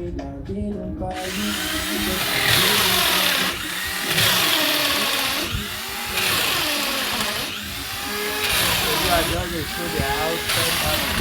So you are just a show the outside part of